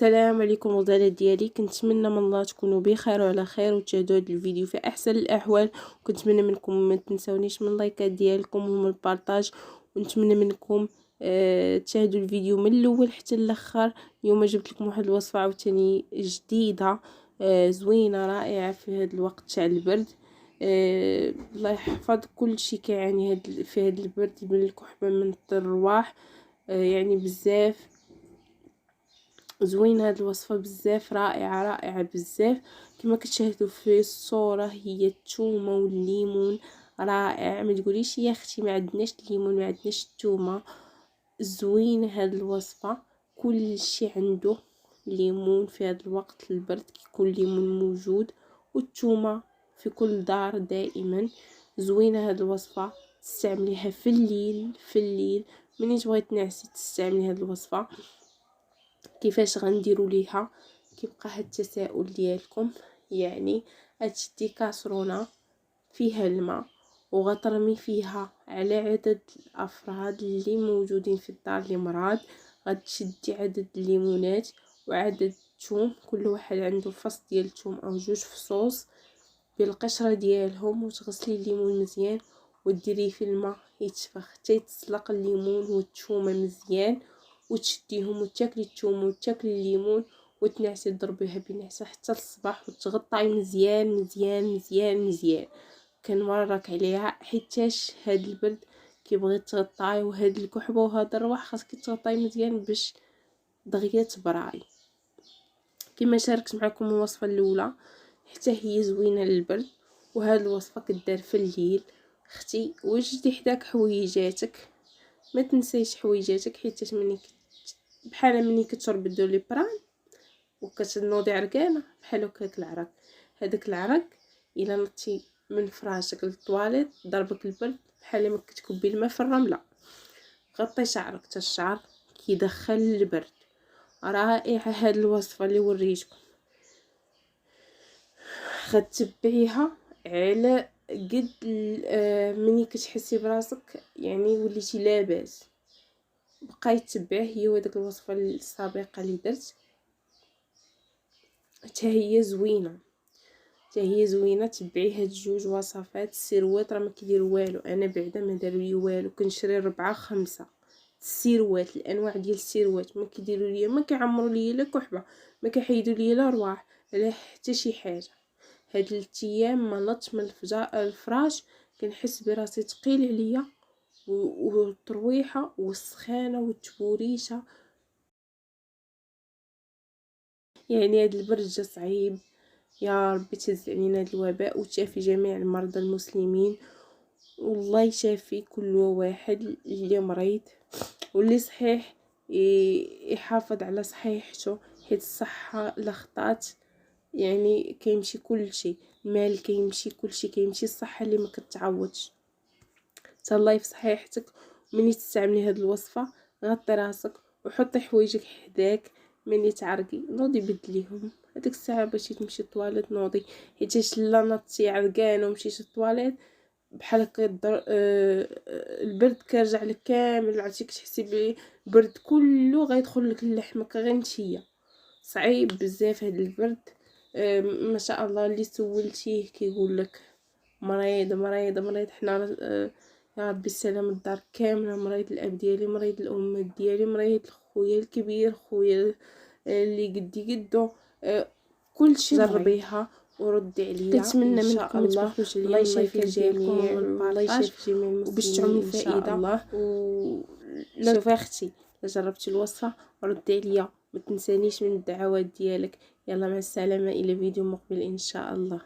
السلام عليكم الغزالات ديالي. كنتمنى من الله تكونوا بخير وعلى خير وتشاهدوا هذا الفيديو في احسن الاحوال، وكنتمنى منكم ما تنسونيش من اللايكات ديالكم ومن البارطاج، ونتمنى منكم تشاهدوا الفيديو من الاول حتى الاخر. اليوم جبت لكم واحد الوصفه عاوتاني جديده زوينه رائعه في هذا الوقت تاع البرد. الله يحفظ كل شيء كيعاني في هذا البرد من الكحبه من الرواح، يعني بزاف زوين هاد الوصفه، بزاف رائعه بزاف. كما كتشاهدوا في الصوره هي الثومه والليمون رائع. ما تقوليش يا اختي ما عندناش الليمون ما عندناش الثومه، زوين هاد الوصفه. كل شيء عنده ليمون في هذا الوقت البرد، كيكون الليمون موجود والثومه في كل دار دائما. زوينه هاد الوصفه، تستعمليها في الليل منين تبغي تنعسي تستعملي هاد الوصفه. كيفاش غنديروا ليها؟ كيبقى هاد التساؤل ديالكم. يعني غتشدي كاسرونه فيها الماء وغترمي فيها على عدد الافراد اللي موجودين في الدار اللي مراد. غتشدي عدد الليمونات وعدد الثوم، كل واحد عنده فص ديال الثوم او جوج فصوص بالقشره ديالهم، وتغسلي الليمون مزيان وديريه في الماء يتفخ حتى يتسلق الليمون والثومه مزيان، وتشديهم وتاكلي الثوم وتاكلي الليمون وتنعسي تضربيها بنعسه حتى الصباح وتغطاي مزيان مزيان مزيان مزيان. كنورك عليها حيتاش هاد البرد كيبغي تغطاي، وهاد الكحبه وهاد الرواح خاصك تغطاي مزيان باش دغيا تبراي. كما شاركت معكم الوصفه الاولى حتى هي زوينه للبرد، وهاد الوصفه كدار في الليل. اختي وجدي حداك حويجاتك، ما تنسيش حويجاتك حيت بحال ملي كتشرب الدوليبران وكتنوضي عرقانه بحال هكاك العرق. هذاك العرق الا نطي من فراشك للطواليت ضربك البرد بحال ما كتكبي الماء في الرمله. غطي شعرك حتى الشعر كيدخل البرد. رائعه هاد الوصفه اللي وريتكم، غتتبعيها على قد مني كتحسي براسك يعني وليتي لاباس بقاي تتبعه. هي وداك الوصفه السابقه اللي درت حتى هي زوينه، تبعي هاد جوج وصفات. السيروات راه ما كيدير والو، انا بعدا ما داروا لي والو، كنشري 4 5 السيروات، الانواع ديال السيروات ما كيديروا لي، ما كيعمروا لي لا كحبه، ما كيحيدوا لي لا رواح لا حتى شي حاجه. هاد 3 ايام ما نطش من الفراش كنحس براسي ثقيل عليا، والترويحه والسخانه والتبوريشه. يعني هاد البرد جا صعيب، يا ربي تهز علينا هاد الوباء وتشافي جميع المرضى المسلمين، والله يشافي كل واحد اللي مريض واللي صحيح يحافظ على صحيحته، حيت الصحه لخطات يعني كيمشي كل شيء، المال كيمشي كل شيء كيمشي، الصحه اللي ما كتعوضش. تهلاي في صحيحتك. مني تستعملي هاد الوصفه غطي راسك وحطي حوايجك حداك، مني تعرقي نوضي بدليهم هذيك الساعه باش تمشي الطواليت نوضي، حيت لا نطتي عرقانه ومشيتي الطواليت بحال هكا البرد كيرجع لك كامل، عرفتي كتحسي بالبرد كله غيدخل لك لحمك غير نتيا. صعيب بزاف هاد البرد. ما شاء الله اللي سولتيه كيقول لك مريض مريض مريض. حنا يا ربي السلام الدار كامله مريض، الاب ديالي مريض، الامهات ديالي مريض، خويا الكبير، خويا اللي قدي قدو، كلشي جربيها وردي عليا. كنتمنى منكم تباركوش عليا، الله يشافي الجميع، الله يشافي جميع المسلمين وباش تعملوا فائده الله. شوفي اختي جربتي الوصفه ردي عليا، ما تنسانيش من الدعوات ديالك. يلا مع السلامه، الى فيديو مقبل ان شاء الله.